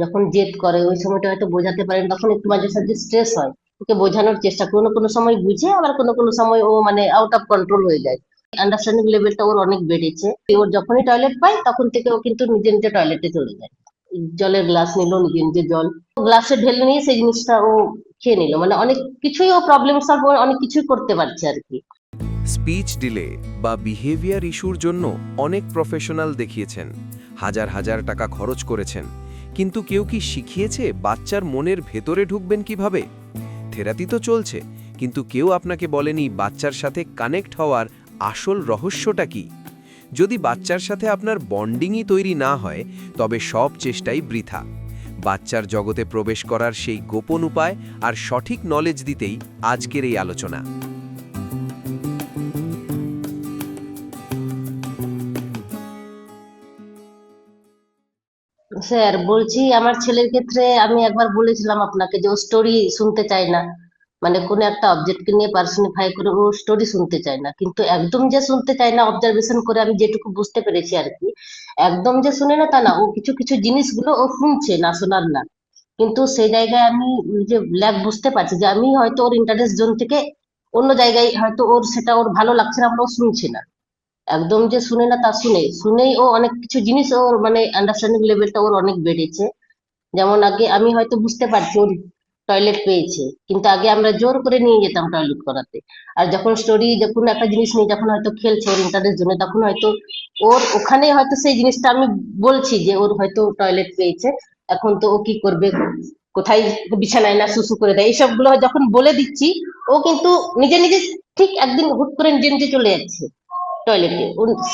যখন জেদ করে ওই সময়টা হয়তো বোঝাতে পারেন, তখন একটু মাঝে সাঝে স্ট্রেস হয়। ওকে বোঝানোর চেষ্টা, কোনো কোনো সময় বুঝে, আবার কোনো কোনো সময় ও মানে আউট অফ কন্ট্রোল হয়ে যায়। আন্ডারস্ট্যান্ডিং লেভেলটা ওর অনেক বেড়েছে। ওর যখনই টয়লেট পায় তখন থেকে ও কিন্তু নিজে নিজে টয়লেটে চলে যায়। জলের গ্লাস নিল, নিজে নিজে জল গ্লাসে ঢেলে নিয়ে সেই জিনিসটা ও খেয়ে নিল, মানে অনেক কিছুই ও প্রবলেম সলভ, অনেক কিছুই করতে পারছে আর কি। স্পিচ ডিলে বা বিহেভিয়ার ইস্যুর জন্য অনেক প্রফেশনাল দেখিয়েছেন, হাজার হাজার টাকা খরচ করেছেন, কিন্তু কেউ কি শিখিয়েছে বাচ্চার মনের ভেতরে ঢুকবেন কিভাবে? থেরাপি তো চলছে, কিন্তু কেউ আপনাকে বলেনি বাচ্চার সাথে কানেক্ট হওয়ার আসল রহস্যটা কি। যদি বাচ্চার সাথে আপনার বন্ডিংই তৈরি না হয়, তবে সব চেষ্টাই বৃথা। বাচ্চার জগতে প্রবেশ করার সেই গোপন উপায় আর সঠিক নলেজ দিতেই আজকের এই আলোচনা। স্যার বলছি, আমার ছেলের ক্ষেত্রে আমি একবার বলেছিলাম আপনাকে যে ও স্টোরি শুনতে চায় না, মানে কোনো একটা অবজেক্টকে নিয়ে পার্সনিফাই করে ও স্টোরি শুনতে চায় না। কিন্তু একদম যে শুনতে চায় না, অবজারভেশন করে আমি যেটুকু বুঝতে পেরেছি আর কি, একদম যে শুনে না তা না, ও কিছু কিছু জিনিসগুলো ও শুনছে, না শোনার না। কিন্তু সেই জায়গায় আমি যে ল্যাগ বুঝতে পারছি যে আমি হয়তো ওর ইন্টারেস্ট জোন থেকে অন্য জায়গায় হয়তো ওর সেটা ওর ভালো লাগছে না, আমরা ও শুনছি না। একদম যে শুনে না তা শুনেই ও অনেক কিছু জিনিস ওর মানে আন্ডারস্ট্যান্ডিং লেভেলটা ওর অনেক বেড়েছে। যেমন আগে আমি হয়তো বুঝতে পারছি ওর টয়লেট পেয়েছে, কিন্তু আগে আমরা জোর করে নিয়ে যেতাম টয়লেট করাতে। আর যখন স্টোরি, যখন একটা জিনিস নিয়ে যখন হয়তো খেলছে ওর ইন্টারেস্ট জন্য, তখন হয়তো ওর ওখানে হয়তো সেই জিনিসটা আমি বলছি যে ওর হয়তো টয়লেট পেয়েছে, এখন তো ও কি করবে, কোথায় বিছানায় না শুশু করে দেয়, এইসব গুলো যখন বলে দিচ্ছি, ও কিন্তু নিজে নিজে ঠিক একদিন হুট করে নিজে নিজে চলে যাচ্ছে টয়লেটে।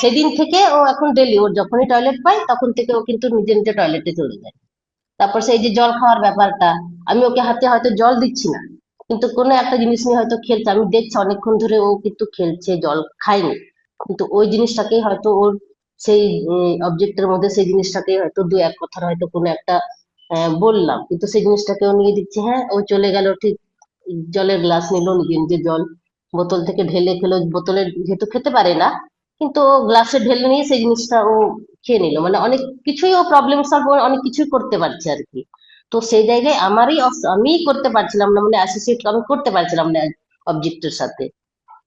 সেদিন থেকে ও এখন ডেলি ওর যখনই টয়লেট পায় তখন থেকে ও কিন্তু নিজে নিজে টয়লেটে চলে যায়। তারপর সেই যে জল খাওয়ার ব্যাপারটা, আমি ওকে হাতে হয়তো জল দিচ্ছি না, কিন্তু কোনো একটা জিনিস নিয়ে হয়তো খেলছে, আমি দেখছি অনেকক্ষণ ধরে ও কিন্তু খেলছে, জল খায়নি, কিন্তু ওই জিনিসটাকেই হয়তো ওর সেই অবজেক্টের মধ্যে সেই জিনিসটাকে হয়তো দু এক কথার হয়তো কোনো একটা বললাম, কিন্তু সেই জিনিসটাকে ও নিয়ে দিচ্ছে, হ্যাঁ ও চলে গেল ঠিক। জলের গ্লাস নিল, নিজে নিজে জল বোতল থেকে ঢেলে খেলো, বোতলে যেহেতু খেতে পারে না, কিন্তু ও গ্লাসে ঢেলে নিয়ে সেই জিনিসটা ও খেয়ে নিল, মানে অনেক কিছুই ও প্রবলেম সলভ, অনেক কিছুই করতে পারছে আর কি। তো সেই জায়গায় আমি করতে পারছিলাম না, মানে অ্যাসোসিয়েট আমি করতে পারছিলাম না অবজেক্টের সাথে।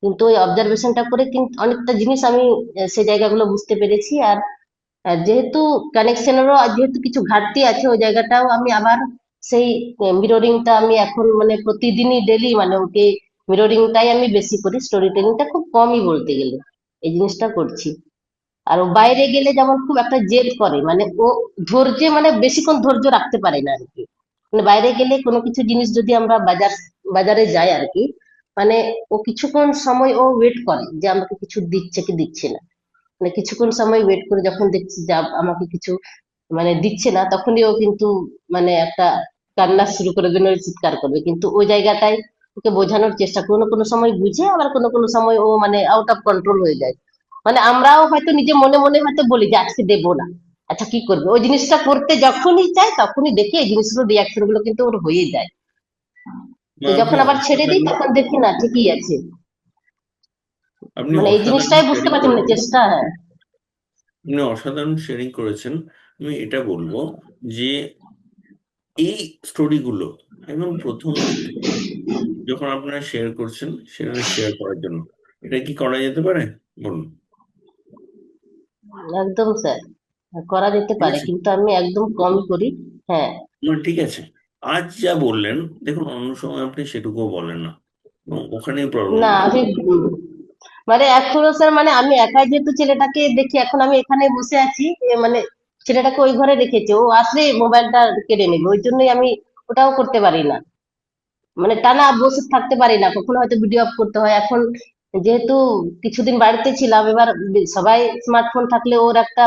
কিন্তু ওই অবজারভেশনটা করে কিন্তু অনেকটা জিনিস আমি সেই জায়গাগুলো বুঝতে পেরেছি। আর যেহেতু কানেকশনেরও যেহেতু কিছু ঘাটতি আছে, ওই জায়গাটাও আমি আবার সেই মিররিংটা আমি এখন মানে প্রতিদিনই ডেলি মানে ওকে মিররিংটাই আমি বেশি করি, স্টোরি টেলিংটা খুব কমই বলতে গেলে এই জিনিসটা করছি। আর ও বাইরে গেলে যেমন খুব একটা জেদ করে, মানে ও ধৈর্যে মানে বেশিক্ষণ ধৈর্য রাখতে পারে না আর কি। মানে বাইরে গেলে কোনো কিছু জিনিস যদি আমরা বাজারে যাই আর কি, মানে ও কিছুক্ষণ সময় ও ওয়েট করে যে আমাকে কিছু দিচ্ছে কি দিচ্ছে না। মানে কিছুক্ষণ সময় ওয়েট করে যখন দেখছি যে আমাকে কিছু মানে দিচ্ছে না, তখনই ও কিন্তু মানে একটা কান্না শুরু করে দেবে, ওই চিৎকার করবে। কিন্তু ওই জায়গাটায় ওকে বোঝানোর চেষ্টা, কোনো কোনো সময় বুঝে, আবার কোনো কোনো সময় ও মানে আউট অফ কন্ট্রোল হয়ে যায়। মানে আমরাও হয়তো নিজে মনে মনে হয়তো বলি যে আজকে দেবো না, আচ্ছা কি করবে, ওই জিনিসটা করতে যখনই চায় তখনই দেখি এই জিনিসগুলো রিয়াকশন গুলো কিন্তু ওর হয়ে যায়। তো না, আপনি যখন আবার ছেড়ে দিই অসাধারণ। তখন দেখি না ঠিকই আছে। আপনি মানে এই অসাধারণ জিনিসটাই বুঝতে শেয়ারিং পারছি, মানে করেছেন। চেষ্টা, হ্যাঁ। আপনি অসাধারণ শেয়ারিং করেছেন। আমি এটা বলবো যে এই স্টোরিগুলো একদম প্রথম দিকে যখন আপনারা শেয়ার করছেন, সেটা শেয়ার করার জন্য এটা কি করা যেতে পারে? বলুন। একদম স্যার, করা যেতে ঠিক পারে, আছে। কিন্তু আমি একদম কমই করি। হ্যাঁ। না, ঠিক আছে। আজ যা বললেন, দেখুন অন্য সময় আপনি সেটুকুও বলেন না, এবং ওখানেই না প্রবলেমটা। আমি মানে এখনো স্যার, মানে আমি একাই যেহেতু ছেলেটাকে দেখি, এখন আমি এখানে বসে আছি, মানে ছেলেটাকে ওই ঘরে রেখেছি, ও আসলে মোবাইলটা কেড়ে নেবে, ওই জন্যই আমি ওটাও করতে পারি না। মানে টানা বসে থাকতে পারি না, কখনো হয়তো ভিডিও অফ করতে হয়। এখন যেহেতু কিছুদিন বাড়িতে ছিলাম, এবার সবাই স্মার্টফোন থাকলে ওর একটা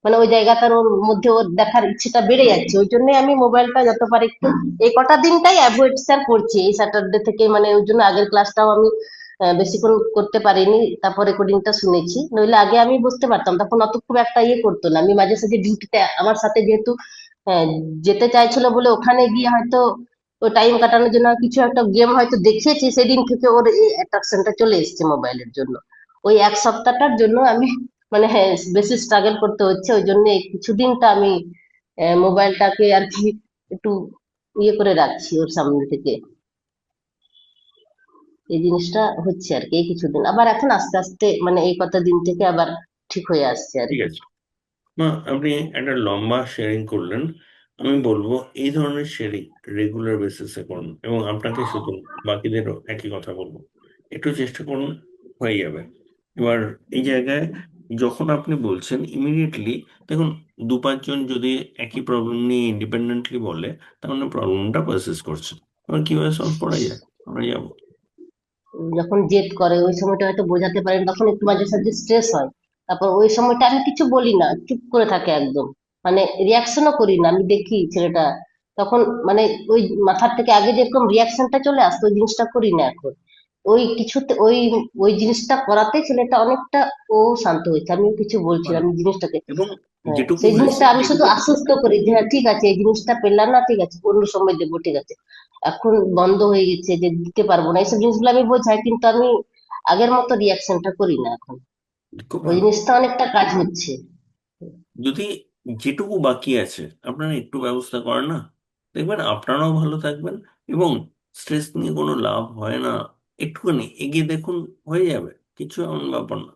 মানে ওই জায়গাটার ওর মধ্যে ওর দেখার ইচ্ছেটা বেড়ে যাচ্ছে, ওই জন্য আমি মোবাইলটা যত পারি একটু এই কটা দিনটাই অ্যাভয়েড স্যার করছি, এই স্যাটারডে থেকে। মানে ওই জন্য আগের ক্লাসটাও আমি বেশিক্ষণ করতে পারিনি, তারপর রেকর্ডিংটা শুনেছি। নইলে আগে আমি বুঝতে পারতাম, তখন অত খুব একটা ইয়ে করতো না। আমি মাঝে সাঝে ডিউটিতে আমার সাথে যেহেতু আহ, যেতে চাইছিল বলে ওখানে গিয়ে হয়তো ও টাইম কাটানোর জন্য কিছু একটা গেম হয়তো দেখিয়েছি, সেদিন থেকে ওর এই অ্যাট্রাকশনটা চলে এসেছে মোবাইলের জন্য। ওই এক সপ্তাহটার জন্য আমি মানে হ্যাঁ বেশি স্ট্রাগল করতে হচ্ছে, ওই জন্য এই কিছুদিনটা আমি মোবাইলটাকে আর কি একটু ইয়ে করে রাখছি ওর সামনে থেকে। এই জিনিসটা হচ্ছে আর কি এই কিছুদিন, আবার এখন আস্তে আস্তে মানে এই কটা দিন থেকে আবার ঠিক হয়ে আসছে আর ঠিক কি। আছে মা, আপনি একটা লম্বা শেয়ারিং করলেন। আমি বলবো এই ধরনের শেয়ারিং রেগুলার বেসিসে করুন, এবং আপনাকে শুধু বাকিদেরও একই কথা বলবো, একটু চেষ্টা করুন, হয়ে যাবে। এবার এই জায়গায় যখন আপনি বলছেন ইমিডিয়েটলি, দেখুন 2-5 জন যদি একই প্রবলেম নিয়ে ইন্ডিপেন্ডেন্টলি বলে, তাহলে প্রবলেমটা পারসিস্ট করছে। এবার কিভাবে সলভ করা যায়, আমরা যাবো। যখন জেদ করে ওই সময়টা হয়তো বোঝাতে পারেন, তখন একটু মাঝে সাঝে স্ট্রেস হয়। তারপর ওই সময়টা আমি কিছু বলি না, চুপ করে থাকে একদম, মানে রিয়াকশনও করি না। আমি দেখি ছেলেটা তখন মানে ওই মাথার থেকে আগে যেরকম রিয়াকশনটা চলে আসতো ওই জিনিসটা করি না এখন। ওই কিছুতে ওই ওই জিনিসটা করাতে ছেলেটা অনেকটা ও শান্ত হয়েছে, আমিও কিছু বলছি না, ভালো। আমি জিনিসটাকে এবং হ্যাঁ যেটুকু সেই হয়েছে, জিনিসটা আমি শুধু যেটুকু আশ্বস্ত করি যে হ্যাঁ ঠিক আছে এই জিনিসটা পেলাম না, ঠিক আছে অন্য সময় দেবো, ঠিক আছে এখন বন্ধ হয়ে গেছে যে দিতে পারবো না, এইসব জিনিসগুলো আমি বোঝাই, কিন্তু আমি আগের মতো রিয়াকশনটা করি না এখন। খুব ওই ভালো। জিনিসটা অনেকটা কাজ হচ্ছে। যদি যেটুকু বাকি আছে আপনারা একটু ব্যবস্থা করেন না, দেখবেন আপনারাও ভালো থাকবেন। এবং স্ট্রেস নিয়ে কোনো লাভ হয় না, একটুখানি এগিয়ে দেখুন, হয়ে যাবে, কিছু এমন ব্যাপার না।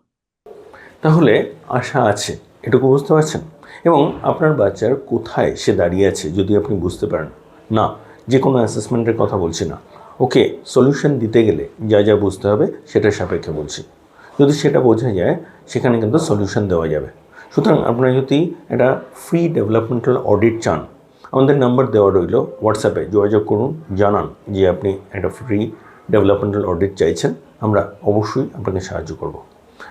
তাহলে আশা আছে, এটুকু বুঝতে পারছেন? এবং আপনার বাচ্চার কোথায় সে দাঁড়িয়ে আছে যদি আপনি বুঝতে পারেন, না যে কোনো অ্যাসেসমেন্টের কথা বলছি না, ওকে সলিউশন দিতে গেলে যা যা বুঝতে হবে সেটার সাপেক্ষে বলছি। যদি সেটা বোঝা যায়, সেখানে কিন্তু সলিউশন দেওয়া যাবে। সুতরাং আপনারা যদি একটা ফ্রি ডেভেলপমেন্টাল অডিট চান, আমাদের নাম্বার দেওয়া রইল, হোয়াটসঅ্যাপে যোগাযোগ করুন, জানান যে আপনি একটা ফ্রি ডেভেলপমেন্টাল অডিট চাইছেন, আমরা অবশ্যই আপনাকে সাহায্য করব।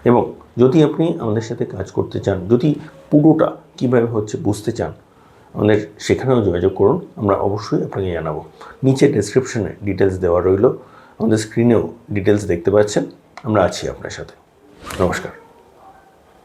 এবং যদি আপনি আমাদের সাথে কাজ করতে চান, যদি পুরোটা কীভাবে হচ্ছে বুঝতে চান, আমাদের সেখানেও যোগাযোগ করুন, আমরা অবশ্যই আপনাকে জানাবো। নিচে ডেসক্রিপশনে ডিটেলস দেওয়া রইল, আমাদের স্ক্রিনেও ডিটেলস দেখতে পাচ্ছেন। আমরা আছি আপনার সাথে। নমস্কার।